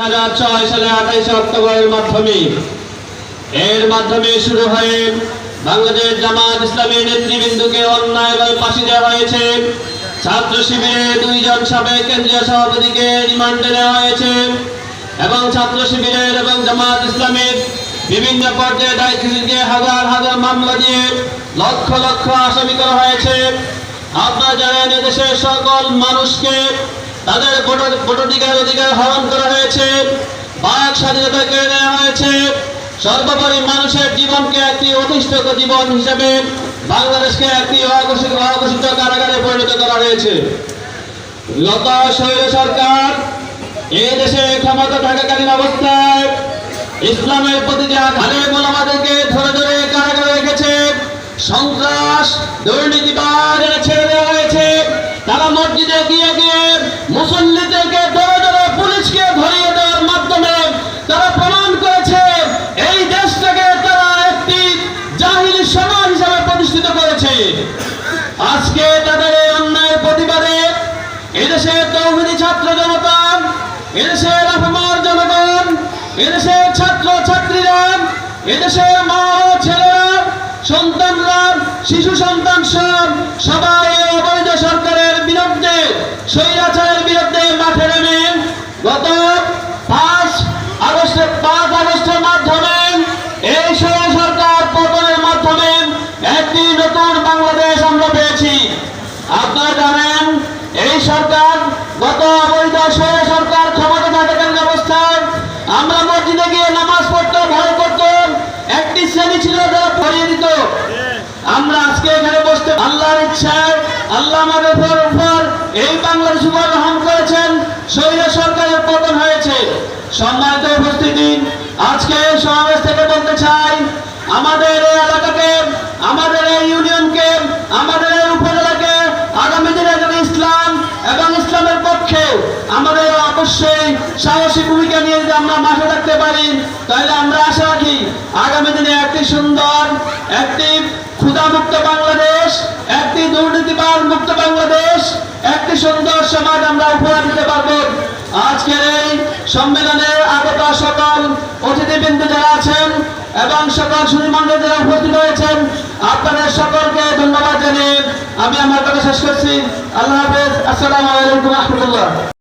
2006 সালে 28 অক্টোবরের মাধ্যমে শুরু হয়ে বাংলাদেশ জামাত ইসলামীর নেতৃবৃন্দকে অন্যায়ভাবে ফাঁসি দেওয়া হয়েছে। ছাত্র শিবিরে 2 জন সাবেক কেন্দ্রীয় সভাপতিকে রিমান্ডে নেওয়া হয়েছে এবং ছাত্র শিবিরের এবং জামাত ইসলামীর বিভিন্ন পর্যায়ে দায়িত্বশীলকে হাজার হাজার মামলা দিয়ে লক্ষ লক্ষ আসামি করা হয়েছে। আপনারা জানেন, এদেশের সকল মানুষকে তাদের ভোটাধিকার হরণ করা হয়েছে, বাক স্বাধীনতা কেড়ে নেওয়া হয়েছে। সর্বোপরি মানুষের জীবনকে একটি অতিষ্ঠ জীবন হিসেবে বাংলাদেশকে একটি অঘোষিত কারাগারে পরিণত করা হয়েছে। গত স্বৈর সরকার এই দেশে ক্ষমতা থাকাকালীন অবস্থায় ইসলামের প্রতি যে আলেম ওলামাদেরকে ধরে ধরে কারাগারে রেখেছে, সন্ত্রাস দুর্নীতিবাদ ছেড়ে দেওয়া হয়েছে। তারা মসজিদে গিয়ে গিয়ে মুসল্লিদেরকে ধরে ধরে পুলিশকে ধরিয়ে দেওয়ার মাধ্যমে তারা প্রমাণ করেছে এই দেশটাকে তারা একটি জাহিলি সমাজ হিসাবে প্রতিষ্ঠিত করেছে। আজকে তাদের এই অন্যায়ের প্রতিবাদে এদেশের তৌহিদি ছাত্র জনতা, এদেশের আপামর জনগণ, এদেশের ছাত্র ছাত্রীরা, এদেশের মা ও ছেলেরা, সন্তানরা, শিশু সন্তান সবাই অবৈধ সরকারের বিরুদ্ধে, স্বৈরাচারের বিরুদ্ধে মাঠে নেমে গত 5 আগস্টের মাধ্যমে এই স্বৈর সরকার পতনের মাধ্যমে একটি নতুন বাংলাদেশ আমরা পেয়েছি। আপনারা জানেন, এই সরকার গত অবৈধ স্বৈর সরকার ক্ষমতা থাকাকালীন অবস্থায় আমরা মসজিদে গিয়ে নামাজ পড়তে ভয় করতাম। একটি শ্রেণী ছিল যারা পড়িয়ে দিত। আমরা আজকে এখানে বসতে আল্লাহর ইচ্ছায় আল্লাহ আমাদের উপর এই বাংলাদেশ উপর রহম করেছেন, স্বৈর সরকারের পতন হয়েছে। সম্মানিত উপস্থিতি, আজকে সমাবেশ থেকে বলতে চাই, আমাদের এই এলাকাকে, আমাদের এই ইউনিয়নকে, আমাদের এই উপজেলাকে আগামী দিনে যদি ইসলাম এবং ইসলামের পক্ষে আমাদের অবশ্যই সাহসী ভূমিকা নিয়ে যদি আমরা মাঠে থাকতে পারি, তাহলে আমরা আশা রাখি আগামী দিনে একটি সুন্দর, একটি ক্ষুধামুক্ত বাংলাদেশ, একটি দুর্নীতিবাদ মুক্ত বাংলাদেশ, একটি সুন্দর সমাজ আমরা উপহার দিতে পারবো। আজকের এই সম্মেলনে আগত সকল অতিথিবৃন্দ যারা আছেন এবং সকল সুধীমণ্ডলী যারা উপস্থিত হয়েছেন, আপনাদের সকলকে ধন্যবাদ জানিয়ে আমি আমার কথা শেষ করছি। আল্লাহ হাফেজ। আসসালামু আলাইকুম ওয়া রাহমাতুল্লাহ।